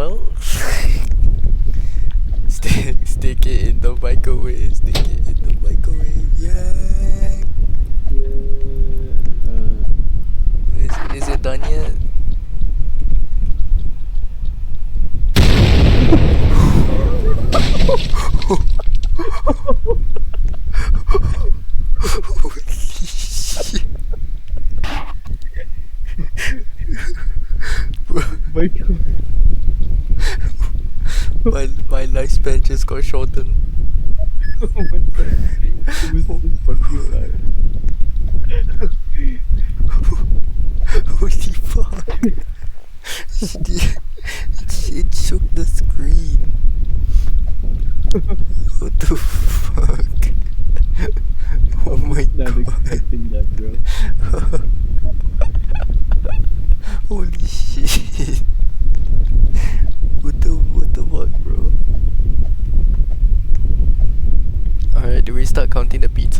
Well, stick it in the microwave. Stick it in the microwave. Yeah. Is it done yet? Holy shit. My God. My lifespan just got shortened. Oh my God. It was so fucking loud. Holy fuck. It shook the screen. What the fuck? Oh my Not god. expecting that, bro. Holy shit. What the fuck, bro? Alright, do we start counting the pizzas?